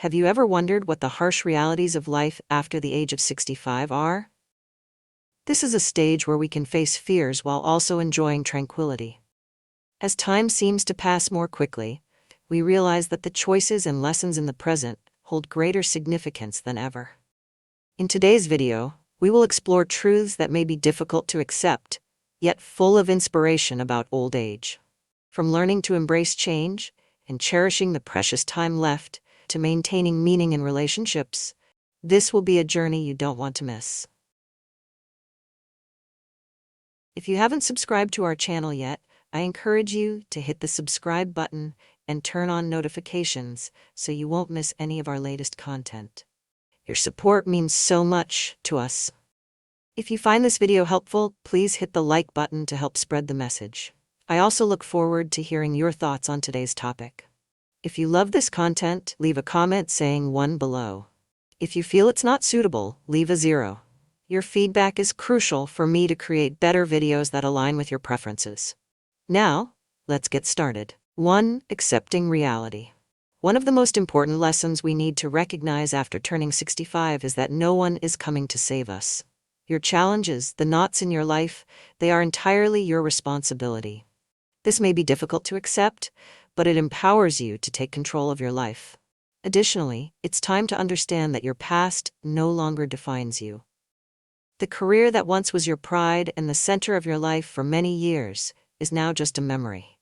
Have you ever wondered what the harsh realities of life after the age of 65 are? This is a stage where we can face fears while also enjoying tranquility. As time seems to pass more quickly, we realize that the choices and lessons in the present hold greater significance than ever. In today's video, we will explore truths that may be difficult to accept, yet full of inspiration about old age. From learning to embrace change and cherishing the precious time left to maintaining meaning in relationships, this will be a journey you don't want to miss. If you haven't subscribed to our channel yet, I encourage you to hit the subscribe button and turn on notifications so you won't miss any of our latest content. Your support means so much to us. If you find this video helpful, please hit the like button to help spread the message. I also look forward to hearing your thoughts on today's topic. If you love this content, leave a comment saying 1 below. If you feel it's not suitable, leave a 0. Your feedback is crucial for me to create better videos that align with your preferences. Now, let's get started. 1. Accepting reality. One of the most important lessons we need to recognize after turning 65 is that no one is coming to save us. Your challenges, the knots in your life, they are entirely your responsibility. This may be difficult to accept, but it empowers you to take control of your life. Additionally, it's time to understand that your past no longer defines you. The career that once was your pride and the center of your life for many years is now just a memory.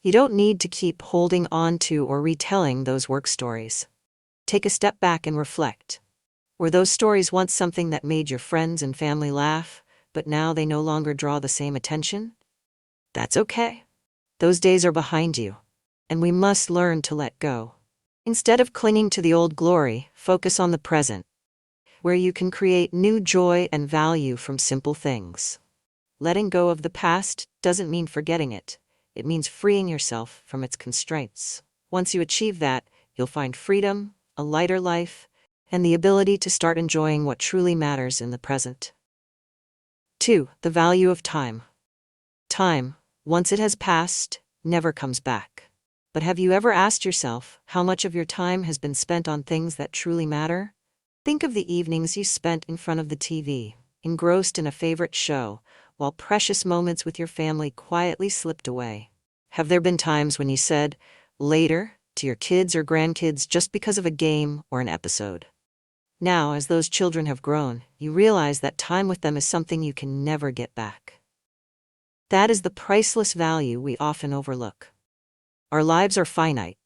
You don't need to keep holding on to or retelling those work stories. Take a step back and reflect. Were those stories once something that made your friends and family laugh, but now they no longer draw the same attention? That's okay. Those days are behind you, and we must learn to let go. Instead of clinging to the old glory, focus on the present, where you can create new joy and value from simple things. Letting go of the past doesn't mean forgetting it. It means freeing yourself from its constraints. Once you achieve that, you'll find freedom, a lighter life, and the ability to start enjoying what truly matters in the present. 2. The value of time. Time, once it has passed, never comes back. But have you ever asked yourself how much of your time has been spent on things that truly matter? Think of the evenings you spent in front of the TV, engrossed in a favorite show, while precious moments with your family quietly slipped away. Have there been times when you said, later, to your kids or grandkids just because of a game or an episode? Now, as those children have grown, you realize that time with them is something you can never get back. That is the priceless value we often overlook. Our lives are finite.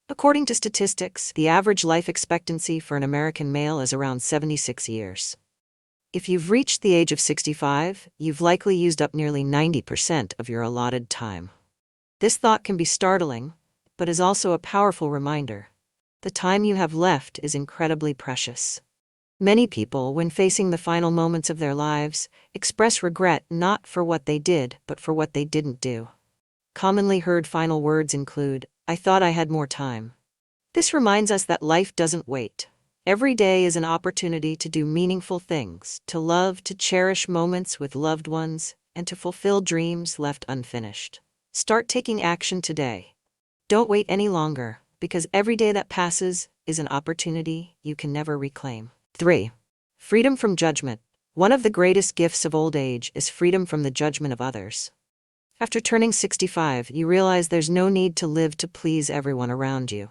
According to statistics, the average life expectancy for an American male is around 76 years. If you've reached the age of 65, you've likely used up nearly 90% of your allotted time. This thought can be startling, but is also a powerful reminder. The time you have left is incredibly precious. Many people, when facing the final moments of their lives, express regret not for what they did, but for what they didn't do. Commonly heard final words include, "I thought I had more time." This reminds us that life doesn't wait. Every day is an opportunity to do meaningful things, to love, to cherish moments with loved ones, and to fulfill dreams left unfinished. Start taking action today. Don't wait any longer, because every day that passes is an opportunity you can never reclaim. 3. Freedom from judgment. One of the greatest gifts of old age is freedom from the judgment of others. After turning 65, you realize there's no need to live to please everyone around you.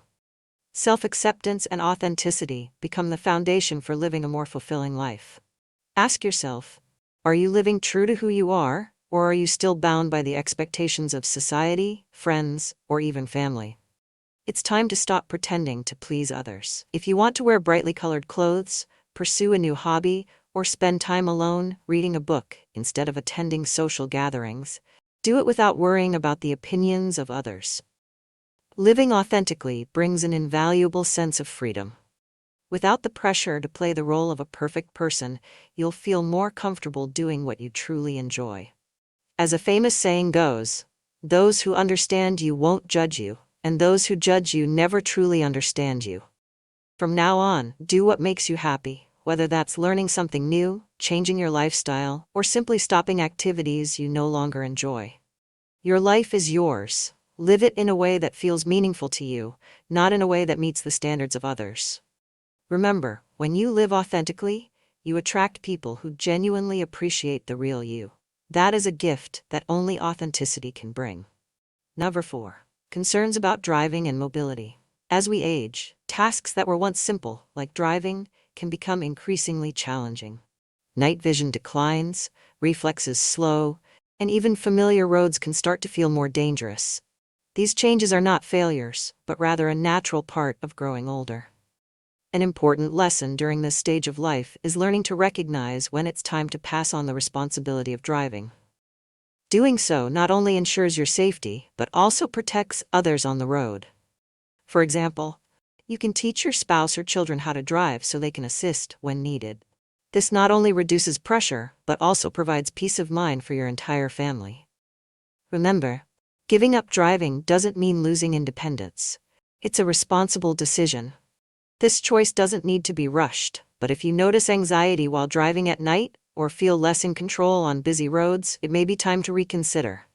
Self-acceptance and authenticity become the foundation for living a more fulfilling life. Ask yourself, are you living true to who you are, or are you still bound by the expectations of society, friends, or even family? It's time to stop pretending to please others. If you want to wear brightly colored clothes, pursue a new hobby, or spend time alone reading a book instead of attending social gatherings, do it without worrying about the opinions of others. Living authentically brings an invaluable sense of freedom. Without the pressure to play the role of a perfect person, you'll feel more comfortable doing what you truly enjoy. As a famous saying goes, those who understand you won't judge you, and those who judge you never truly understand you. From now on, do what makes you happy, whether that's learning something new, changing your lifestyle, or simply stopping activities you no longer enjoy. Your life is yours. Live it in a way that feels meaningful to you, not in a way that meets the standards of others. Remember, when you live authentically, you attract people who genuinely appreciate the real you. That is a gift that only authenticity can bring. Number 4. Concerns about driving and mobility. As we age, tasks that were once simple, like driving, can become increasingly challenging. Night vision declines, reflexes slow, and even familiar roads can start to feel more dangerous. These changes are not failures, but rather a natural part of growing older. An important lesson during this stage of life is learning to recognize when it's time to pass on the responsibility of driving. Doing so not only ensures your safety, but also protects others on the road. For example, you can teach your spouse or children how to drive so they can assist when needed. This not only reduces pressure, but also provides peace of mind for your entire family. Remember, giving up driving doesn't mean losing independence. It's a responsible decision. This choice doesn't need to be rushed, but if you notice anxiety while driving at night or feel less in control on busy roads, it may be time to reconsider.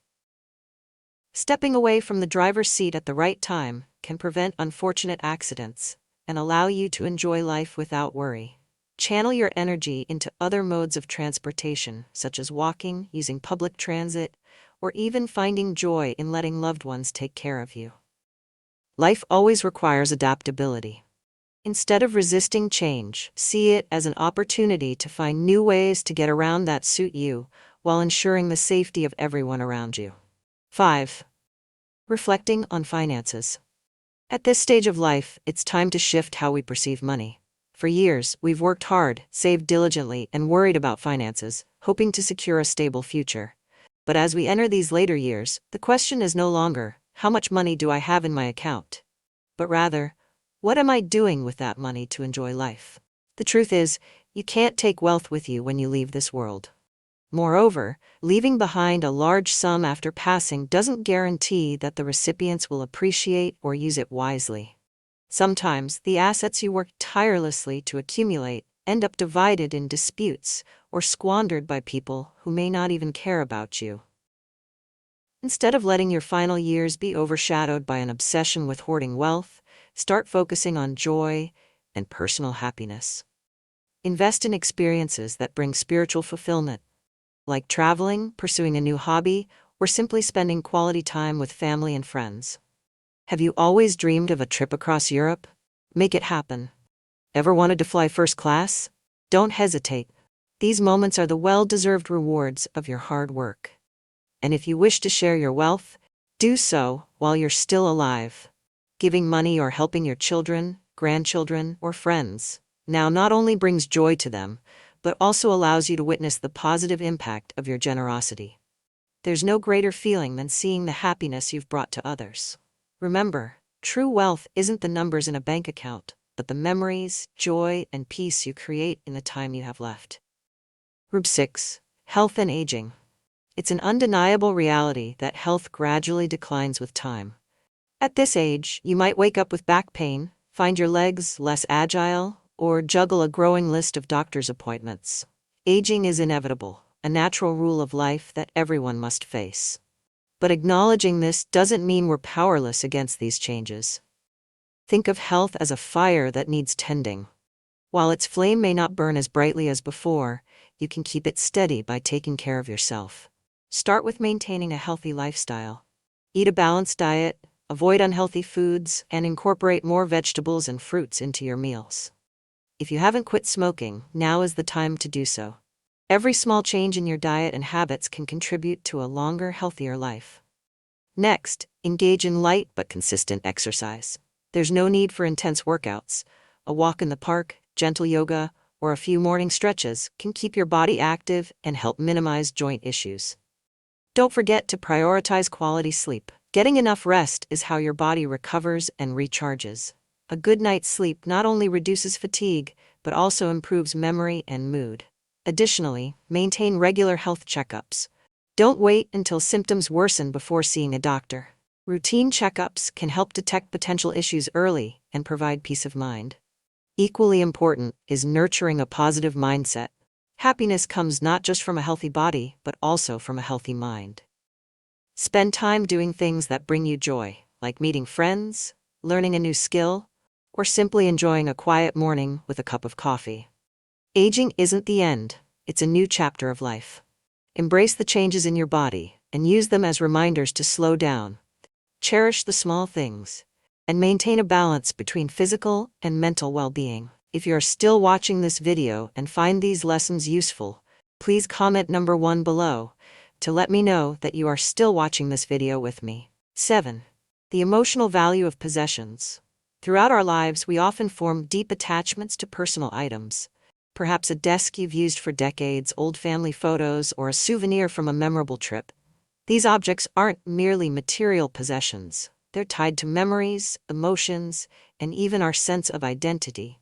Stepping away from the driver's seat at the right time can prevent unfortunate accidents and allow you to enjoy life without worry. Channel your energy into other modes of transportation, such as walking, using public transit, or even finding joy in letting loved ones take care of you. Life always requires adaptability. Instead of resisting change, see it as an opportunity to find new ways to get around that suit you, while ensuring the safety of everyone around you. 5. Reflecting on finances. At this stage of life, it's time to shift how we perceive money. For years, we've worked hard, saved diligently, and worried about finances, hoping to secure a stable future. But as we enter these later years, the question is no longer, how much money do I have in my account? But rather, what am I doing with that money to enjoy life? The truth is, you can't take wealth with you when you leave this world. Moreover, leaving behind a large sum after passing doesn't guarantee that the recipients will appreciate or use it wisely. Sometimes, the assets you worked tirelessly to accumulate end up divided in disputes or squandered by people who may not even care about you. Instead of letting your final years be overshadowed by an obsession with hoarding wealth, start focusing on joy and personal happiness. Invest in experiences that bring spiritual fulfillment, like traveling, pursuing a new hobby, or simply spending quality time with family and friends. Have you always dreamed of a trip across Europe? Make it happen. Ever wanted to fly first class? Don't hesitate. These moments are the well-deserved rewards of your hard work. And if you wish to share your wealth, do so while you're still alive. Giving money or helping your children, grandchildren, or friends now not only brings joy to them, but also allows you to witness the positive impact of your generosity. There's no greater feeling than seeing the happiness you've brought to others. Remember, true wealth isn't the numbers in a bank account, but the memories, joy, and peace you create in the time you have left. Rub 6. Health and aging. It's an undeniable reality that health gradually declines with time. At this age, you might wake up with back pain, find your legs less agile, or juggle a growing list of doctor's appointments. Aging is inevitable, a natural rule of life that everyone must face. But acknowledging this doesn't mean we're powerless against these changes. Think of health as a fire that needs tending. While its flame may not burn as brightly as before, you can keep it steady by taking care of yourself. Start with maintaining a healthy lifestyle. Eat a balanced diet, avoid unhealthy foods, and incorporate more vegetables and fruits into your meals. If you haven't quit smoking, now is the time to do so. Every small change in your diet and habits can contribute to a longer, healthier life. Next, engage in light but consistent exercise. There's no need for intense workouts. A walk in the park, gentle yoga, or a few morning stretches can keep your body active and help minimize joint issues. Don't forget to prioritize quality sleep. Getting enough rest is how your body recovers and recharges. A good night's sleep not only reduces fatigue, but also improves memory and mood. Additionally, maintain regular health checkups. Don't wait until symptoms worsen before seeing a doctor. Routine checkups can help detect potential issues early and provide peace of mind. Equally important is nurturing a positive mindset. Happiness comes not just from a healthy body, but also from a healthy mind. Spend time doing things that bring you joy, like meeting friends, learning a new skill, or simply enjoying a quiet morning with a cup of coffee. Aging isn't the end, it's a new chapter of life. Embrace the changes in your body and use them as reminders to slow down, cherish the small things, and maintain a balance between physical and mental well-being. If you are still watching this video and find these lessons useful, please comment number 1 below to let me know that you are still watching this video with me. 7. The emotional value of possessions. Throughout our lives, we often form deep attachments to personal items. Perhaps a desk you've used for decades, old family photos, or a souvenir from a memorable trip. These objects aren't merely material possessions. They're tied to memories, emotions, and even our sense of identity.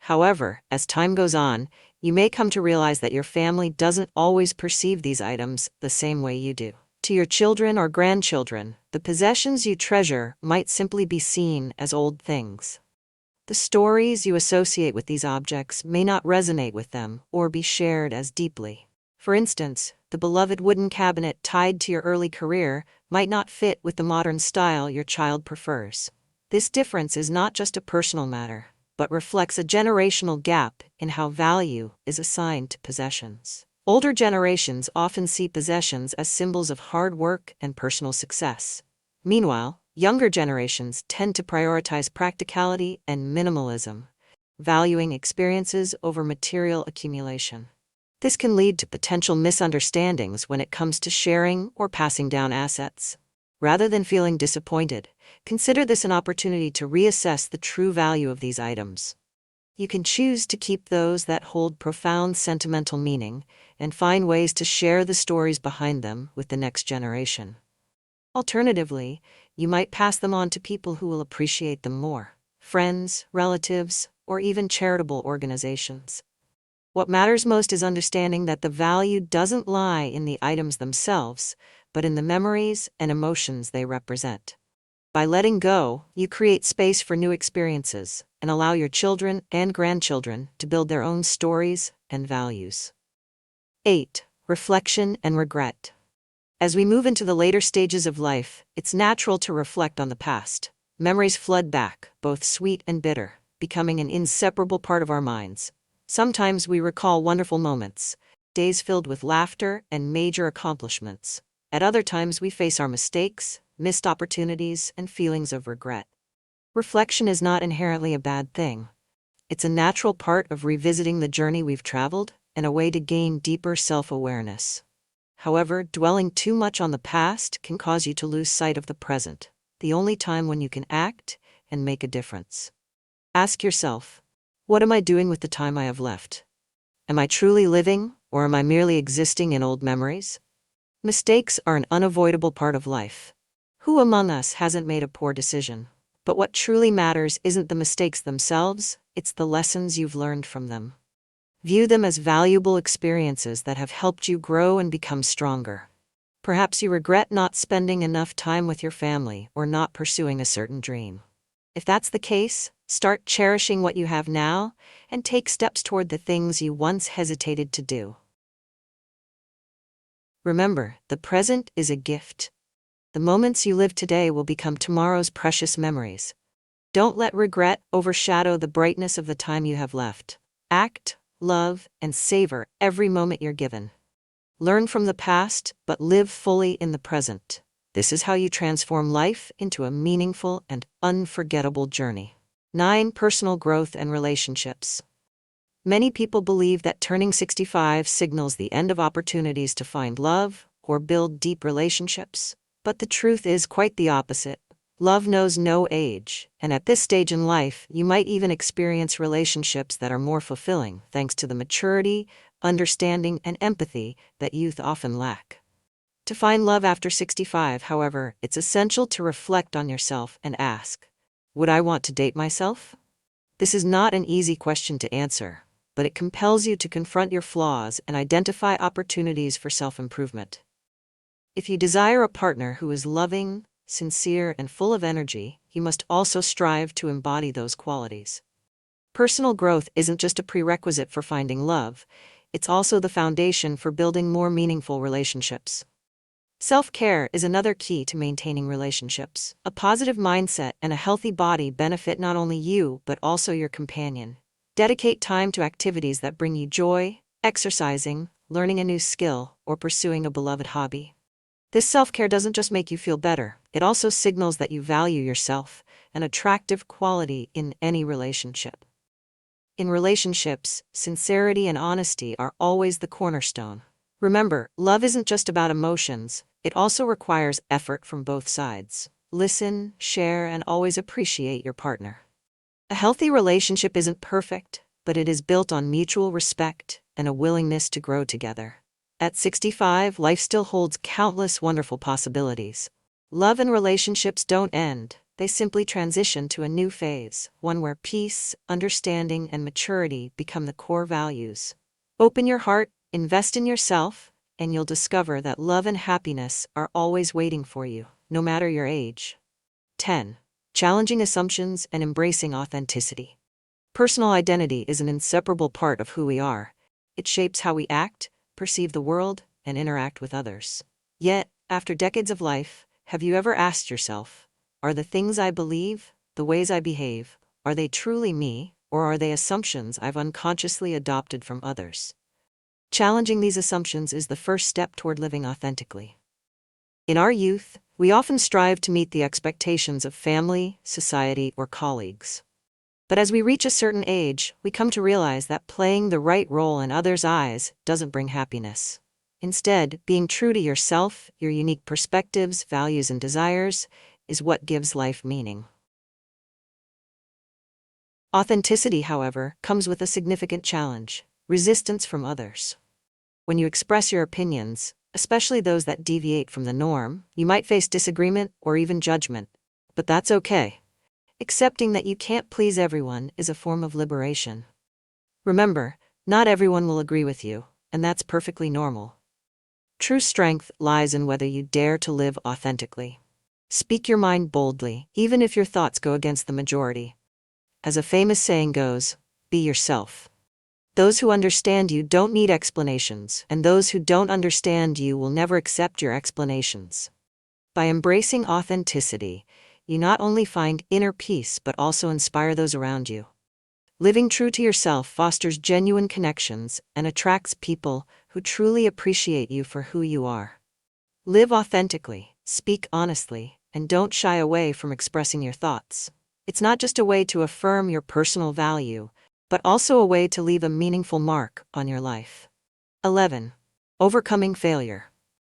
However, as time goes on, you may come to realize that your family doesn't always perceive these items the same way you do. To your children or grandchildren, the possessions you treasure might simply be seen as old things. The stories you associate with these objects may not resonate with them or be shared as deeply. For instance, the beloved wooden cabinet tied to your early career might not fit with the modern style your child prefers. This difference is not just a personal matter, but reflects a generational gap in how value is assigned to possessions. Older generations often see possessions as symbols of hard work and personal success. Meanwhile, younger generations tend to prioritize practicality and minimalism, valuing experiences over material accumulation. This can lead to potential misunderstandings when it comes to sharing or passing down assets. Rather than feeling disappointed, consider this an opportunity to reassess the true value of these items. You can choose to keep those that hold profound sentimental meaning and find ways to share the stories behind them with the next generation. Alternatively, you might pass them on to people who will appreciate them more: friends, relatives, or even charitable organizations. What matters most is understanding that the value doesn't lie in the items themselves, but in the memories and emotions they represent. By letting go, you create space for new experiences and allow your children and grandchildren to build their own stories and values. 8. Reflection and regret. As we move into the later stages of life, it's natural to reflect on the past. Memories flood back, both sweet and bitter, becoming an inseparable part of our minds. Sometimes we recall wonderful moments, days filled with laughter and major accomplishments. At other times, we face our mistakes, missed opportunities, and feelings of regret. Reflection is not inherently a bad thing. It's a natural part of revisiting the journey we've traveled and a way to gain deeper self-awareness. However, dwelling too much on the past can cause you to lose sight of the present, the only time when you can act and make a difference. Ask yourself, what am I doing with the time I have left? Am I truly living, or am I merely existing in old memories? Mistakes are an unavoidable part of life. Who among us hasn't made a poor decision? But what truly matters isn't the mistakes themselves, it's the lessons you've learned from them. View them as valuable experiences that have helped you grow and become stronger. Perhaps you regret not spending enough time with your family or not pursuing a certain dream. If that's the case, start cherishing what you have now and take steps toward the things you once hesitated to do. Remember, the present is a gift. The moments you live today will become tomorrow's precious memories. Don't let regret overshadow the brightness of the time you have left. Act, love, and savor every moment you're given. Learn from the past, but live fully in the present. This is how you transform life into a meaningful and unforgettable journey. 9. Personal growth and relationships. Many people believe that turning 65 signals the end of opportunities to find love or build deep relationships. But the truth is quite the opposite. Love knows no age, and at this stage in life, you might even experience relationships that are more fulfilling thanks to the maturity, understanding, and empathy that youth often lack. To find love after 65, however, it's essential to reflect on yourself and ask, would I want to date myself? This is not an easy question to answer, but it compels you to confront your flaws and identify opportunities for self-improvement. If you desire a partner who is loving, sincere, and full of energy, you must also strive to embody those qualities. Personal growth isn't just a prerequisite for finding love, it's also the foundation for building more meaningful relationships. Self-care is another key to maintaining relationships. A positive mindset and a healthy body benefit not only you but also your companion. Dedicate time to activities that bring you joy, exercising, learning a new skill, or pursuing a beloved hobby. This self-care doesn't just make you feel better, it also signals that you value yourself, an attractive quality in any relationship. In relationships, sincerity and honesty are always the cornerstone. Remember, love isn't just about emotions, it also requires effort from both sides. Listen, share, and always appreciate your partner. A healthy relationship isn't perfect, but it is built on mutual respect and a willingness to grow together. At 65, life still holds countless wonderful possibilities. Love and relationships don't end, they simply transition to a new phase, one where peace, understanding, and maturity become the core values. Open your heart, invest in yourself, and you'll discover that love and happiness are always waiting for you, no matter your age. 10. Challenging assumptions and embracing authenticity. Personal identity is an inseparable part of who we are. It shapes how we act, perceive the world, and interact with others. Yet, after decades of life, have you ever asked yourself, are the things I believe, the ways I behave, are they truly me, or are they assumptions I've unconsciously adopted from others? Challenging these assumptions is the first step toward living authentically. In our youth, we often strive to meet the expectations of family, society, or colleagues. But as we reach a certain age, we come to realize that playing the right role in others' eyes doesn't bring happiness. Instead, being true to yourself, your unique perspectives, values, and desires is what gives life meaning. Authenticity, however, comes with a significant challenge: resistance from others. When you express your opinions, especially those that deviate from the norm, you might face disagreement or even judgment. But that's okay. Accepting that you can't please everyone is a form of liberation. Remember, not everyone will agree with you, and that's perfectly normal. True strength lies in whether you dare to live authentically. Speak your mind boldly, even if your thoughts go against the majority. As a famous saying goes, be yourself. Those who understand you don't need explanations, and those who don't understand you will never accept your explanations. By embracing authenticity, you not only find inner peace but also inspire those around you. Living true to yourself fosters genuine connections and attracts people who truly appreciate you for who you are. Live authentically, speak honestly, and don't shy away from expressing your thoughts. It's not just a way to affirm your personal value, but also a way to leave a meaningful mark on your life. 11. Overcoming failure.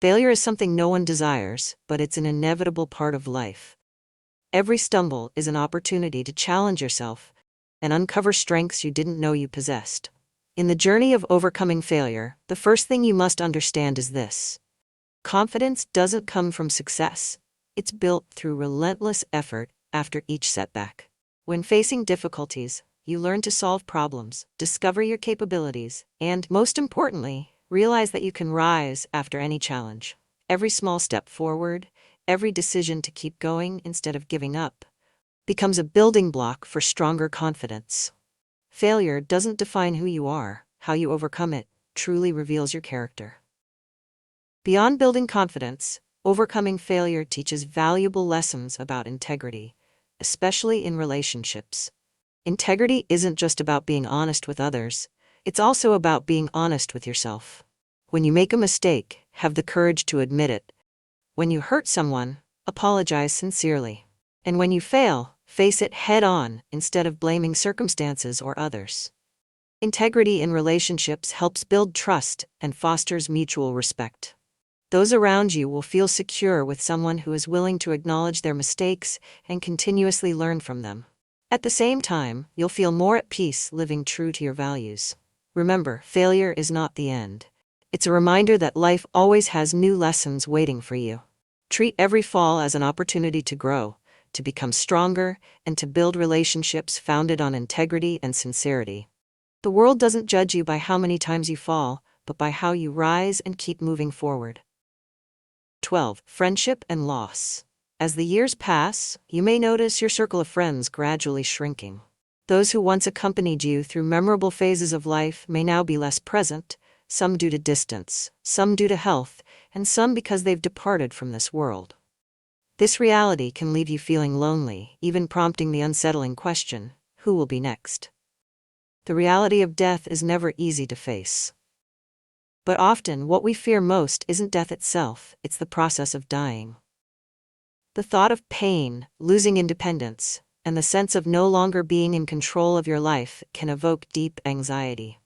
Failure is something no one desires, but it's an inevitable part of life. Every stumble is an opportunity to challenge yourself and uncover strengths you didn't know you possessed. In the journey of overcoming failure, the first thing you must understand is this: confidence doesn't come from success. It's built through relentless effort after each setback. When facing difficulties, you learn to solve problems, discover your capabilities, and, most importantly, realize that you can rise after any challenge. Every small step forward, every decision to keep going instead of giving up, becomes a building block for stronger confidence. Failure doesn't define who you are; how you overcome it truly reveals your character. Beyond building confidence, overcoming failure teaches valuable lessons about integrity, especially in relationships. Integrity isn't just about being honest with others, it's also about being honest with yourself. When you make a mistake, have the courage to admit it. When you hurt someone, apologize sincerely. And when you fail, face it head-on instead of blaming circumstances or others. Integrity in relationships helps build trust and fosters mutual respect. Those around you will feel secure with someone who is willing to acknowledge their mistakes and continuously learn from them. At the same time, you'll feel more at peace living true to your values. Remember, failure is not the end. It's a reminder that life always has new lessons waiting for you. Treat every fall as an opportunity to grow, to become stronger, and to build relationships founded on integrity and sincerity. The world doesn't judge you by how many times you fall, but by how you rise and keep moving forward. 12. Friendship and loss. As the years pass, you may notice your circle of friends gradually shrinking. Those who once accompanied you through memorable phases of life may now be less present, some due to distance, some due to health, and some because they've departed from this world. This reality can leave you feeling lonely, even prompting the unsettling question, who will be next? The reality of death is never easy to face. But often, what we fear most isn't death itself, it's the process of dying. The thought of pain, losing independence, and the sense of no longer being in control of your life can evoke deep anxiety.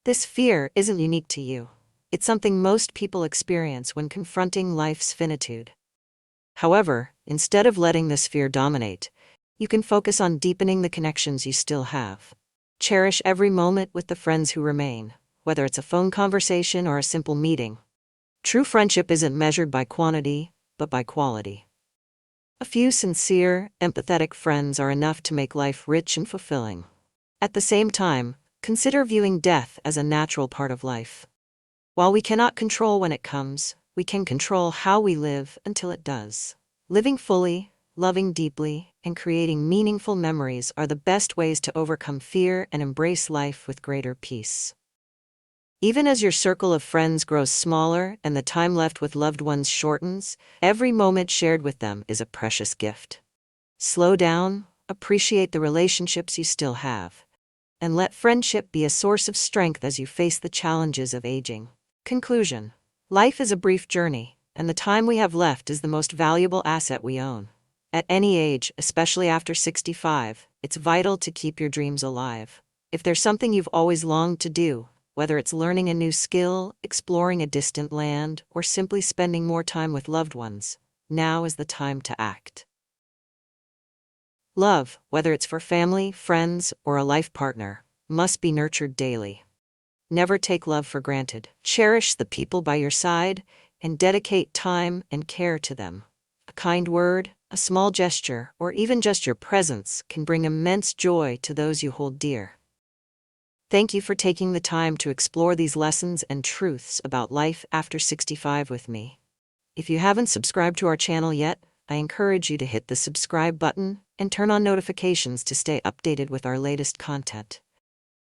This fear isn't unique to you. It's something most people experience when confronting life's finitude. However, instead of letting this fear dominate, you can focus on deepening the connections you still have. Cherish every moment with the friends who remain, whether it's a phone conversation or a simple meeting. True friendship isn't measured by quantity, but by quality. A few sincere, empathetic friends are enough to make life rich and fulfilling. At the same time, consider viewing death as a natural part of life. While we cannot control when it comes, we can control how we live until it does. Living fully, loving deeply, and creating meaningful memories are the best ways to overcome fear and embrace life with greater peace. Even as your circle of friends grows smaller and the time left with loved ones shortens, every moment shared with them is a precious gift. Slow down, appreciate the relationships you still have, and let friendship be a source of strength as you face the challenges of aging. Conclusion: life is a brief journey, and the time we have left is the most valuable asset we own. At any age, especially after 65, it's vital to keep your dreams alive. If there's something you've always longed to do, whether it's learning a new skill, exploring a distant land, or simply spending more time with loved ones, now is the time to act. Love, whether it's for family, friends, or a life partner, must be nurtured daily. Never take love for granted. Cherish the people by your side and dedicate time and care to them. A kind word, a small gesture, or even just your presence can bring immense joy to those you hold dear. Thank you for taking the time to explore these lessons and truths about life after 65 with me. If you haven't subscribed to our channel yet, I encourage you to hit the subscribe button and turn on notifications to stay updated with our latest content.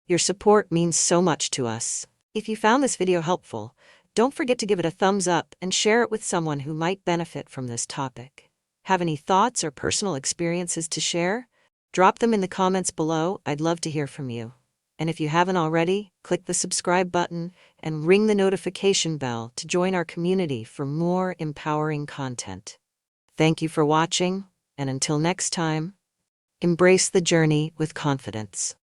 Your support means so much to us. If you found this video helpful, don't forget to give it a thumbs up and share it with someone who might benefit from this topic. Have any thoughts or personal experiences to share? Drop them in the comments below. I'd love to hear from you. And if you haven't already, click the subscribe button and ring the notification bell to join our community for more empowering content. Thank you for watching, and until next time, embrace the journey with confidence.